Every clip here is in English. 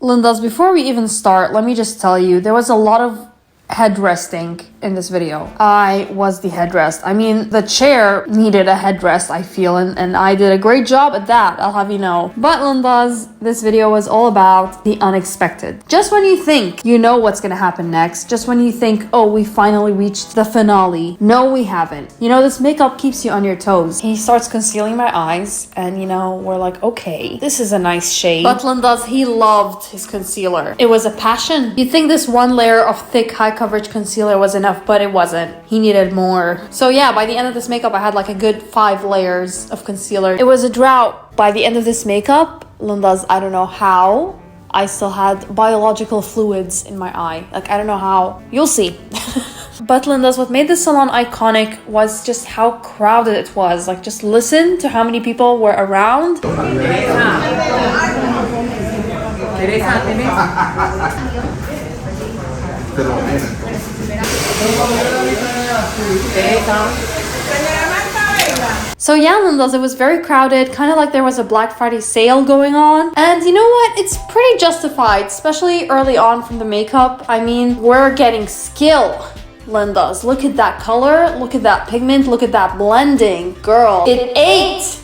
Lindas, before we even start, let me just tell you, there was a lot of headresting in this video. I was the headrest. I mean, the chair needed a headrest, I feel, and I did a great job at that, I'll have you know. But Lindas, this video was all about the unexpected. Just when you think you know what's gonna happen next, just when you think, oh, we finally reached the finale, no, we haven't. You know, this makeup keeps you on your toes. He starts concealing my eyes, and you know, we're like, okay, this is a nice shade. But Lindas, he loved his concealer. It was a passion. You'd think this one layer of thick, high coverage concealer was enough, but it wasn't. He needed more. So yeah, by the end of this makeup, I had like a good 5 layers of concealer. It was a drought. By the end of this makeup, Lindas, I don't know how, I still had biological fluids in my eye. Like, I don't know how. You'll see. But Lindas, what made this salon iconic was just how crowded it was. Like, just listen to how many people were around. So yeah, Lindas, it was very crowded, kind of like there was a Black Friday sale going on. And you know what? It's pretty justified, especially early on from the makeup. I mean, we're getting skill. Lindas, look at that color, look at that pigment, look at that blending. Girl, it ate!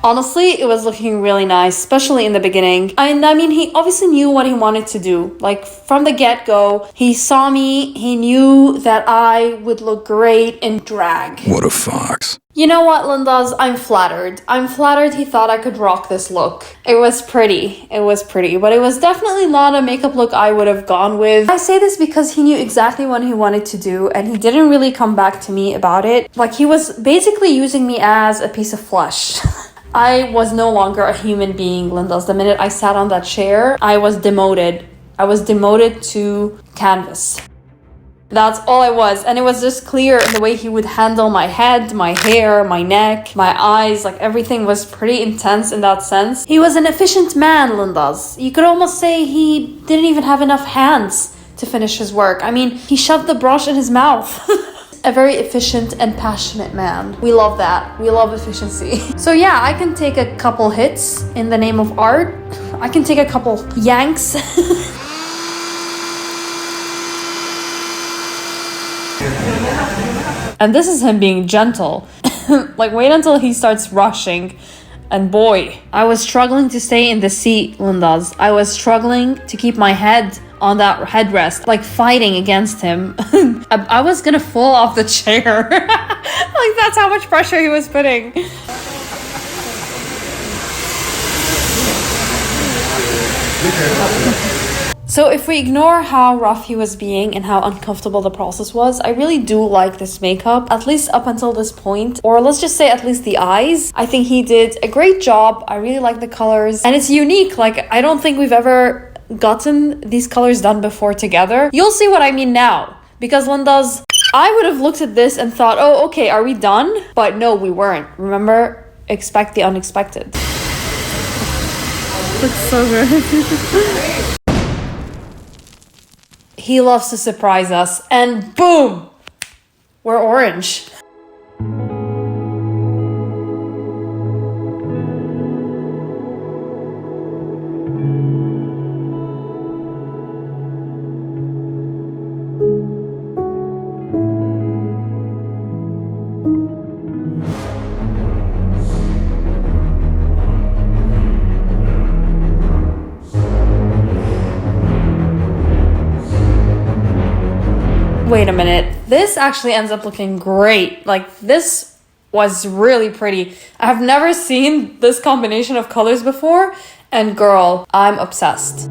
Honestly, it was looking really nice, especially in the beginning. And I mean, he obviously knew what he wanted to do. Like, from the get-go, he saw me, he knew that I would look great in drag. What a fox. You know what, Lindas? I'm flattered. I'm flattered he thought I could rock this look. It was pretty. It was pretty, but it was definitely not a makeup look I would have gone with. I say this because he knew exactly what he wanted to do, and he didn't really come back to me about it. Like, he was basically using me as a piece of flesh. I was no longer a human being, Lindas. The minute I sat on that chair, I was demoted. I was demoted to canvas. That's all I was. And it was just clear in the way he would handle my head, my hair, my neck, my eyes. Like, everything was pretty intense in that sense. He was an efficient man, Lindas. You could almost say he didn't even have enough hands to finish his work. I mean, he shoved the brush in his mouth. A very efficient and passionate man. We love that. We love efficiency. So yeah, I can take a couple hits in the name of art. I can take a couple yanks. And this is him being gentle. Like, wait until he starts rushing. And boy, I was struggling to stay in the seat, Lindas. I was struggling to keep my head on that headrest, like fighting against him. I was gonna fall off the chair. Like, that's how much pressure he was putting. So if we ignore how rough he was being and how uncomfortable the process was, I really do like this makeup, at least up until this point. Or let's just say at least the eyes. I think he did a great job. I really like the colors. And it's unique. Like, I don't think we've ever gotten these colors done before together. You'll see what I mean now. Because Lindas, I would have looked at this and thought, oh, okay, are we done? But no, we weren't. Remember, expect the unexpected. Looks so good. He loves to surprise us, and boom, we're orange. Wait a minute, this actually ends up looking great. Like, this was really pretty. I have never seen this combination of colors before, and girl, I'm obsessed.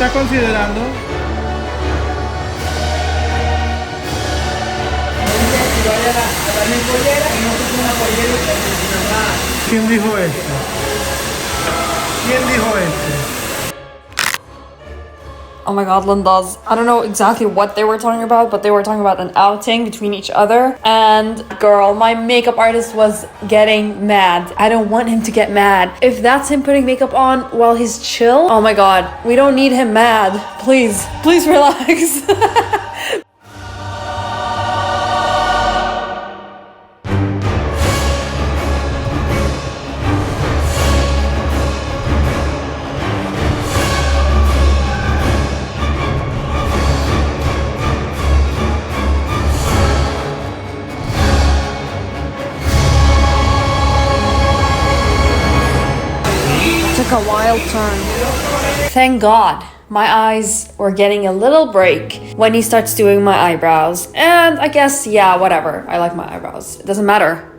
estás considerando? ¿Quién dijo esto? ¿Quién dijo esto? Oh my god, Linda's. I don't know exactly what they were talking about, but they were talking about an outing between each other. And girl, my makeup artist was getting mad. I don't want him to get mad. If that's him putting makeup on while he's chill, oh my god, we don't need him mad. Please, please relax. Took a wild turn. Thank God, my eyes were getting a little break when he starts doing my eyebrows. And I guess, yeah, whatever. I like my eyebrows. It doesn't matter.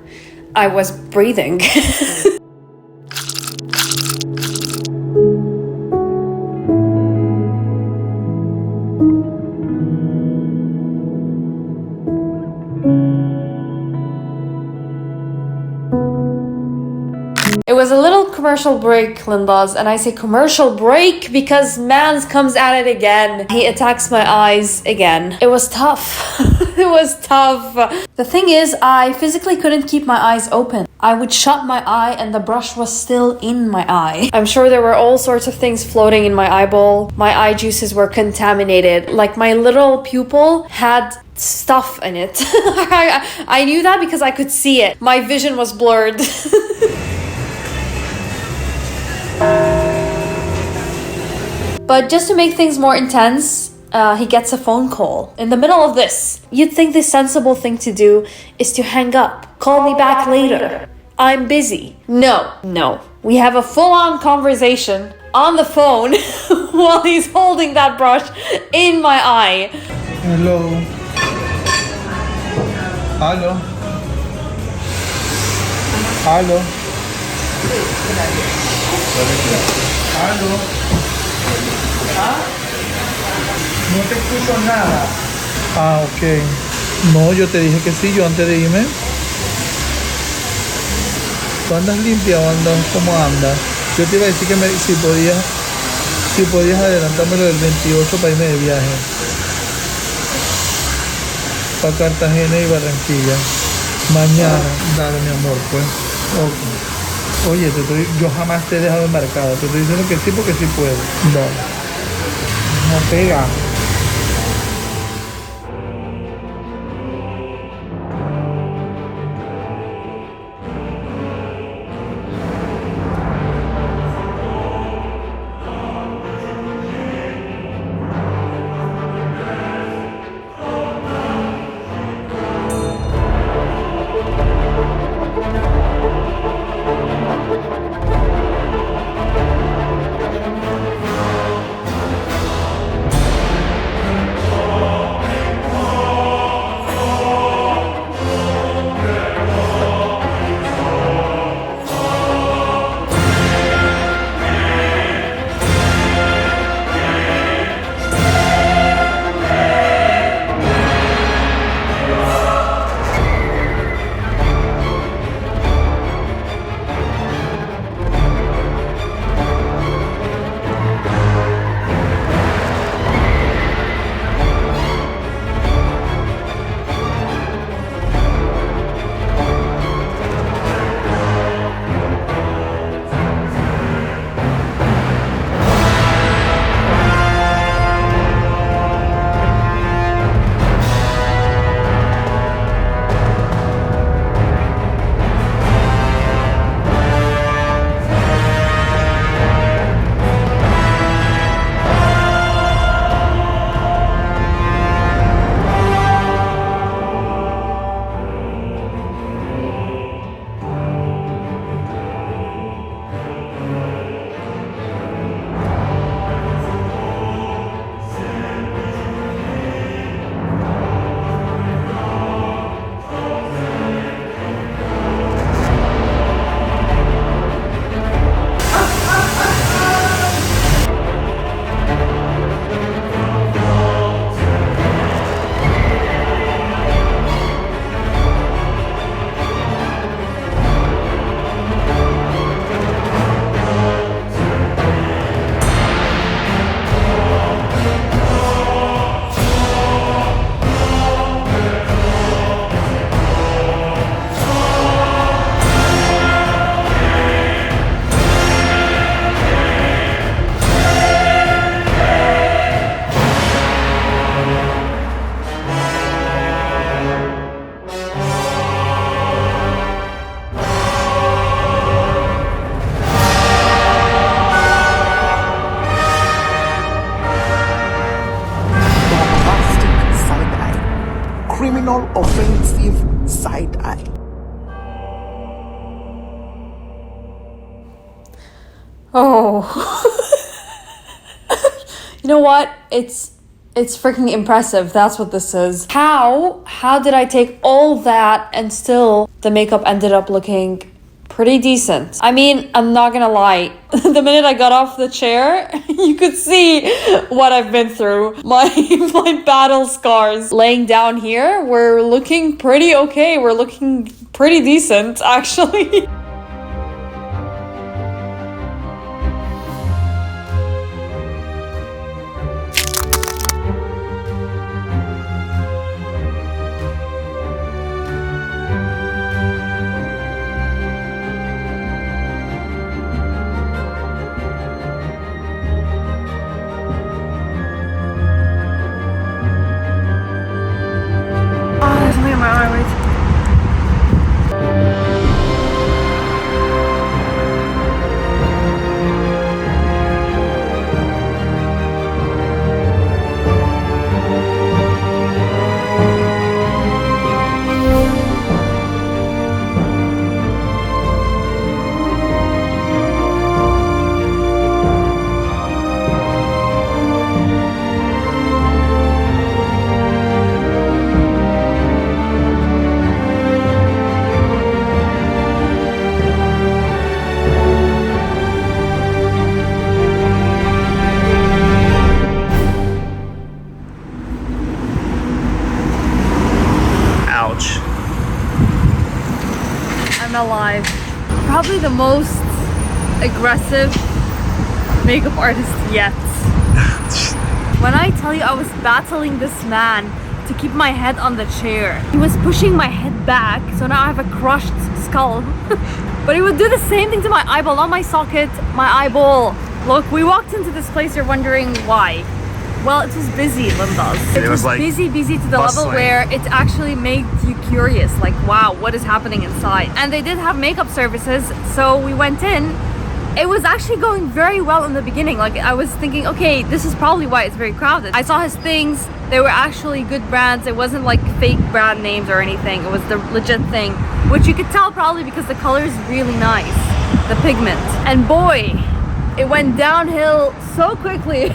I was breathing. It was a little commercial break, Linda's, and I say commercial break because Mans comes at it again. He attacks my eyes again. It was tough. It was tough. The thing is, I physically couldn't keep my eyes open. I would shut my eye and the brush was still in my eye. I'm sure there were all sorts of things floating in my eyeball. My eye juices were contaminated. Like my little pupil had stuff in it. I knew that because I could see it. My vision was blurred. But just to make things more intense, he gets a phone call in the middle of this. You'd think the sensible thing to do is to hang up. Call me back later. I'm busy. No. We have a full-on conversation on the phone while he's holding that brush in my eye. Hello. Aló. Aló. Aló. ¿Ah? No te escucho nada. Ah, ok. No, yo te dije que sí, yo antes de irme. ¿Tú andas limpia o andas como andas? Yo te iba a decir que si podías adelantármelo del 28 para irme de viaje. Para Cartagena y Barranquilla. Mañana. Dale, mi amor, pues. Ok. Oye, yo jamás te he dejado embarcada. Te estoy diciendo que sí porque sí puedo. Dale. No pega. criminal offensive side eye. Oh. You know what? It's freaking impressive. That's what this is. How did I take all that and still the makeup ended up looking pretty decent? I mean, I'm not gonna lie. The minute I got off the chair, you could see what I've been through. My battle scars laying down here were looking pretty okay. We're looking pretty decent, actually. There's something in my eye, wait. Ouch. I'm alive. Probably the most aggressive makeup artist yet. When I tell you I was battling this man to keep my head on the chair, he was pushing my head back, so now I have a crushed skull. But he would do the same thing to my eyeball, not my socket, my eyeball. Look, we walked into this place, you're wondering why. Well, it was busy, Linda's. It was like busy to the level where it actually made you curious, like, wow, what is happening inside? And they did have makeup services, so we went in. It was actually going very well in the beginning. Like, I was thinking, okay, this is probably why it's very crowded. I saw his things. They were actually good brands. It wasn't like fake brand names or anything. It was the legit thing, which you could tell probably because the color is really nice, the pigment. And boy, it went downhill so quickly.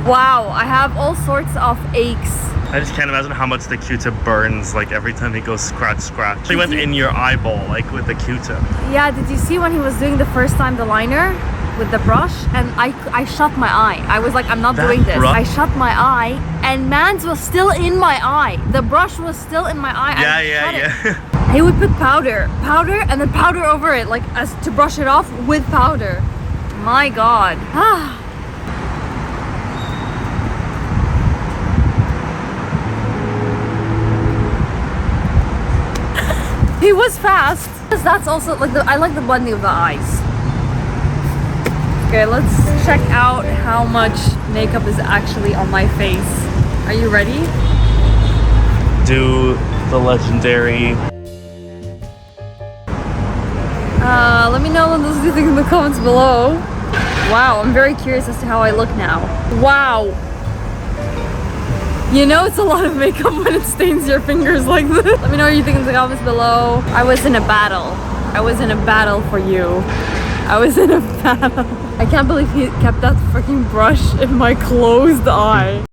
Wow, I have all sorts of aches. I just can't imagine how much the Q-tip burns, like every time he goes scratch. He went in your eyeball, like with the Q-tip. Yeah, did you see when he was doing the first time the liner with the brush? And I shut my eye. I was like, I'm not doing this. I shut my eye and man's was still in my eye. The brush was still in my eye. Yeah. He would put powder and then powder over it, like as to brush it off with powder. My God. He was fast. That's also like I like the blending of the eyes. Okay, let's check out how much makeup is actually on my face. Are you ready? Do the legendary. Let me know what you think in the comments below. Wow, I'm very curious as to how I look now. Wow. You know it's a lot of makeup when it stains your fingers like this. Let me know what you think in the comments below. I was in a battle. I was in a battle for you. I was in a battle. I can't believe he kept that freaking brush in my closed eye.